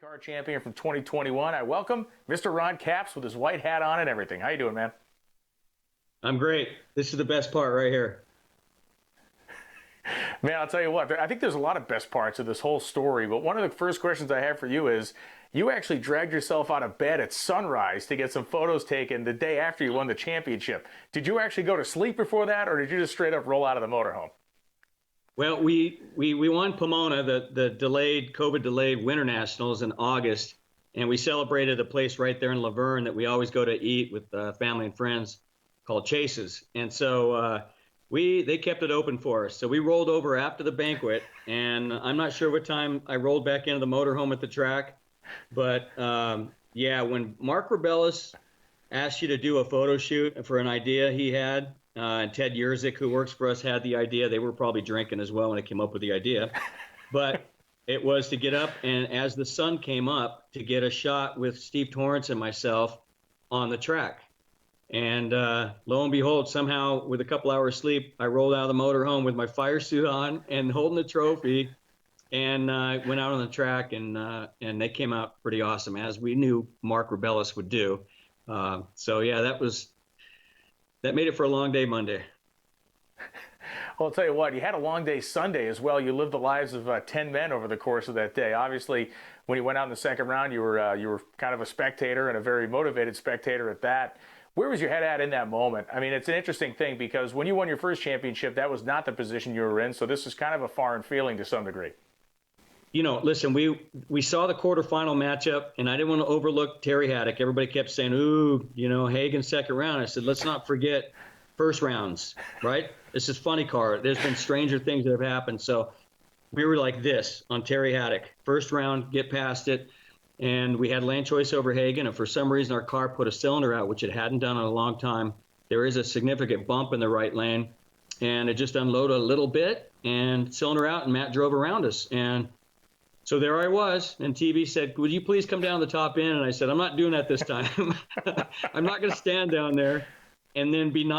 IndyCar champion from 2021. I welcome Mr. Ron Capps with his white hat on and everything. How you doing, man? I'm great. This is the best part right here. Man, I'll tell you what, I think there's a lot of best parts of this whole story, but one of the first questions I have for you is, you actually dragged yourself out of bed at sunrise to get some photos taken the day after you won the championship. Did you actually go to sleep before that, or did you just straight up roll out of the motorhome? Well, we won Pomona, the COVID delayed Winter Nationals in August, and we celebrated a place right there in Laverne that we always go to eat with family and friends called Chase's. And so they kept it open for us. So we rolled over after the banquet, and I'm not sure what time I rolled back into the motorhome at the track. But yeah, when Mark Rebellis asked you to do a photo shoot for an idea he had, and Ted Yerzik, who works for us, had the idea. They were probably drinking as well when they came up with the idea. But it was to get up, and as the sun came up, to get a shot with Steve Torrance and myself on the track. And lo and behold, somehow, with a couple hours sleep, I rolled out of the motorhome with my fire suit on and holding the trophy, and went out on the track, and they came out pretty awesome, as we knew Mark Rebellis would do. So yeah, that made it for a long day Monday. Well, I'll tell you what, you had a long day Sunday as well. You lived the lives of 10 men over the course of that day. Obviously, when you went out in the second round, you were kind of a spectator, and a very motivated spectator at that. Where was your head at in that moment? I mean, it's an interesting thing, because when you won your first championship, that was not the position you were in. So this is kind of a foreign feeling to some degree. You know, listen, we saw the quarterfinal matchup, and I didn't want to overlook Terry Haddock. Everybody kept saying, ooh, Hagan second round. I said, let's not forget first rounds, right? This is funny car. There's been stranger things that have happened. So we were like this on Terry Haddock. First round, get past it. And we had lane choice over Hagan, and for some reason our car put a cylinder out, which it hadn't done in a long time. There is a significant bump in the right lane, and it just unloaded a little bit, and cylinder out, and Matt drove around us. And so there I was, and TV said, would you please come down the top end? And I said, I'm not doing that this time. I'm not going to stand down there and then be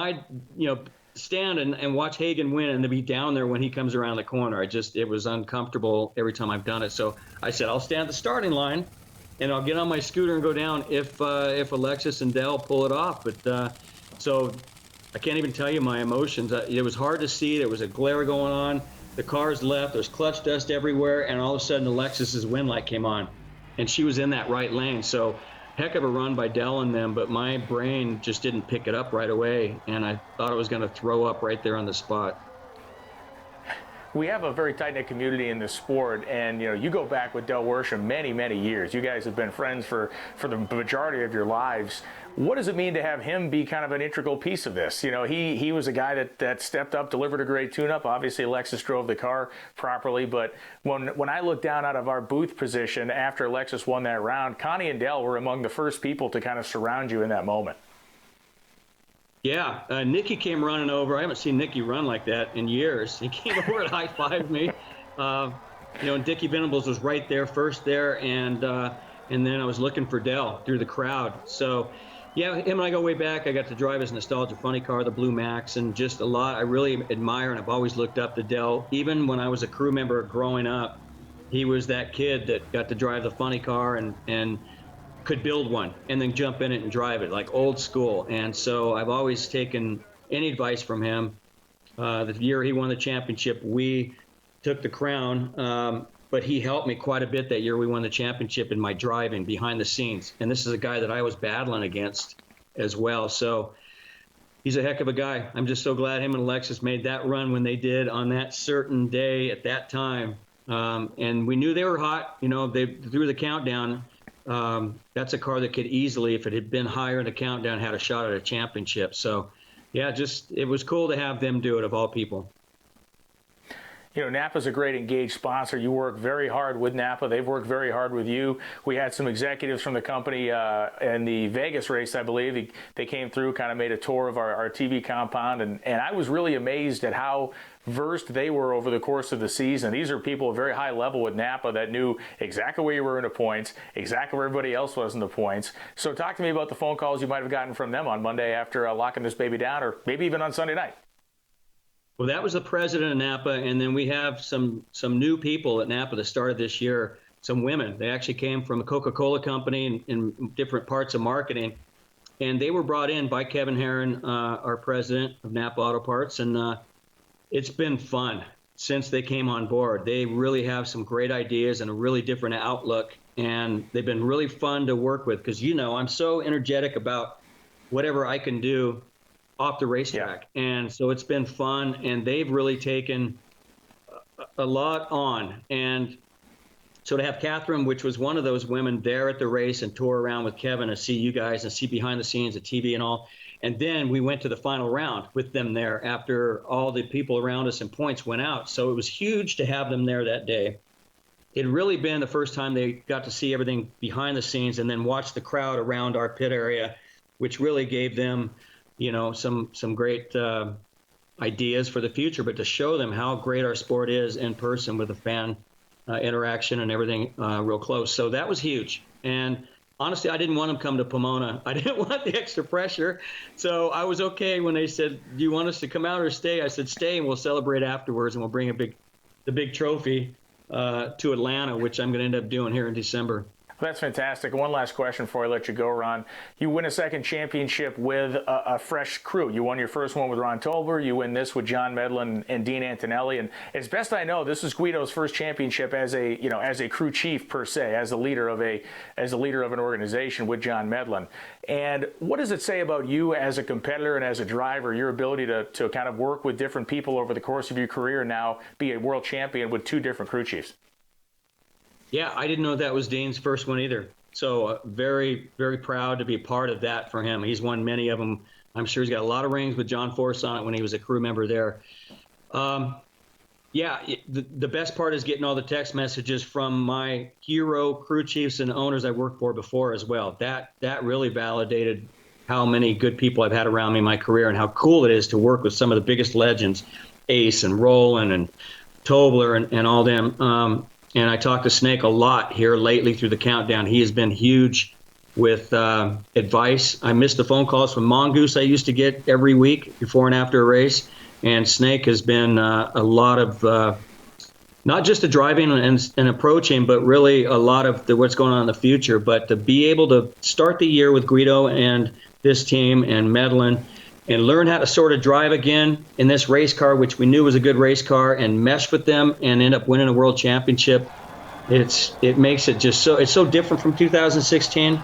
stand and watch Hagan win and then be down there when he comes around the corner. It was uncomfortable every time I've done it. So I said, I'll stand at the starting line, and I'll get on my scooter and go down if Alexis and Dell pull it off. But so I can't even tell you my emotions. It was hard to see. There was a glare going on. The cars left. There's clutch dust everywhere, and all of a sudden Alexis's wind light came on, and she was in that right lane. So heck of a run by Dell and them, but my brain just didn't pick it up right away, and I thought I was going to throw up right there on the spot. We have a very tight-knit community in this sport, and you go back with Del Worsham many, many years. You guys have been friends for the majority of your lives. What does it mean to have him be kind of an integral piece of this? He was a guy that stepped up, delivered a great tune-up. Obviously, Alexis drove the car properly, but when I looked down out of our booth position after Alexis won that round, Connie and Del were among the first people to kind of surround you in that moment. Yeah, Nicky came running over. I haven't seen Nicky run like that in years. He came over and high-fived me. And Dickie Venables was right there, first there, and then I was looking for Dell through the crowd. So, yeah, him and I go way back. I got to drive his nostalgia funny car, the Blue Max, and just a lot. I really admire, and I've always looked up to Dell. Even when I was a crew member growing up, he was that kid that got to drive the funny car and could build one and then jump in it and drive it, like old school. And so I've always taken any advice from him. The year he won the championship, we took the crown, but he helped me quite a bit that year we won the championship in my driving behind the scenes. And this is a guy that I was battling against as well. So he's a heck of a guy. I'm just so glad him and Alexis made that run when they did on that certain day at that time. And we knew they were hot. They threw the countdown. That's a car that could easily, if it had been higher in the countdown, had a shot at a championship. So, yeah, it was cool to have them do it, of all people. Napa's a great engaged sponsor. You work very hard with Napa. They've worked very hard with you. We had some executives from the company in the Vegas race, I believe. They came through, kind of made a tour of our TV compound, and I was really amazed at how versed they were over the course of the season. These are people at very high level with Napa that knew exactly where you were in the points, exactly where everybody else was in the points. So talk to me about the phone calls you might have gotten from them on Monday after locking this baby down, or maybe even on Sunday night. Well, that was the president of Napa, and then we have some new people at Napa that started this year. some women. They actually came from a Coca-Cola company in different parts of marketing. And they were brought in by Kevin Herron, our president of Napa Auto Parts. And it's been fun since they came on board. They really have some great ideas and a really different outlook. And they've been really fun to work with because, I'm so energetic about whatever I can do off the racetrack. Yeah. And so it's been fun. And they've really taken a lot on. And so to have Catherine, which was one of those women there at the race and tour around with Kevin and see you guys and see behind the scenes, the TV and all. And then we went to the final round with them there after all the people around us and points went out. So it was huge to have them there that day. It had really been the first time they got to see everything behind the scenes and then watch the crowd around our pit area, which really gave them, some great ideas for the future, but to show them how great our sport is in person with the fan interaction and everything real close. So that was huge. And honestly, I didn't want them to come to Pomona. I didn't want the extra pressure. So I was okay when they said, do you want us to come out or stay? I said, stay and we'll celebrate afterwards and we'll bring the big trophy to Atlanta, which I'm going to end up doing here in December. Well, that's fantastic. One last question before I let you go, Ron. You win a second championship with a fresh crew. You won your first one with Ron Tolber. You win this with John Medlin and Dean Antonelli. And as best I know, this is Guido's first championship as a crew chief per se, as a leader of an organization with John Medlin. And what does it say about you as a competitor and as a driver, your ability to kind of work with different people over the course of your career and now be a world champion with two different crew chiefs? Yeah, I didn't know that was Dean's first one either. So very, very proud to be a part of that for him. He's won many of them. I'm sure he's got a lot of rings with John Force on it when he was a crew member there. The best part is getting all the text messages from my hero crew chiefs and owners I worked for before as well. That really validated how many good people I've had around me in my career and how cool it is to work with some of the biggest legends, Ace and Roland and Tobler and all them. And I talked to Snake a lot here lately through the countdown. He has been huge with advice. I missed the phone calls from Mongoose I used to get every week before and after a race. And Snake has been a lot of not just the driving and approaching, but really a lot of what's going on in the future. But to be able to start the year with Guido and this team and Medlin and learn how to sort of drive again in this race car, which we knew was a good race car, and mesh with them and end up winning a world championship. It makes it just it's so different from 2016,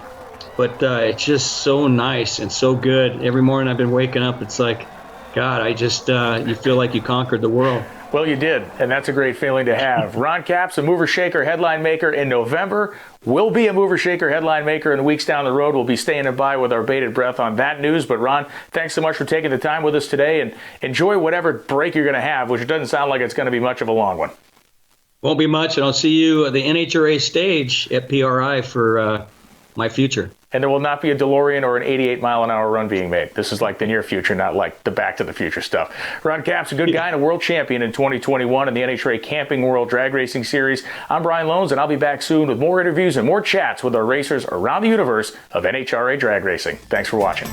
but it's just so nice and so good. Every morning I've been waking up, it's like, God, you feel like you conquered the world. Well, you did, and that's a great feeling to have. Ron Capps, a mover shaker headline maker in November, will be a mover shaker headline maker in the weeks down the road. We'll be staying by with our bated breath on that news. But Ron, thanks so much for taking the time with us today, and enjoy whatever break you're going to have, which doesn't sound like it's going to be much of a long one. Won't be much, and I'll see you at the NHRA stage at PRI for my future. And there will not be a DeLorean or an 88-mile-an-hour run being made. This is like the near future, not like the Back to the Future stuff. Ron Capps, a good guy and a world champion in 2021 in the NHRA Camping World Drag Racing Series. I'm Brian Lohnes, and I'll be back soon with more interviews and more chats with our racers around the universe of NHRA drag racing. Thanks for watching.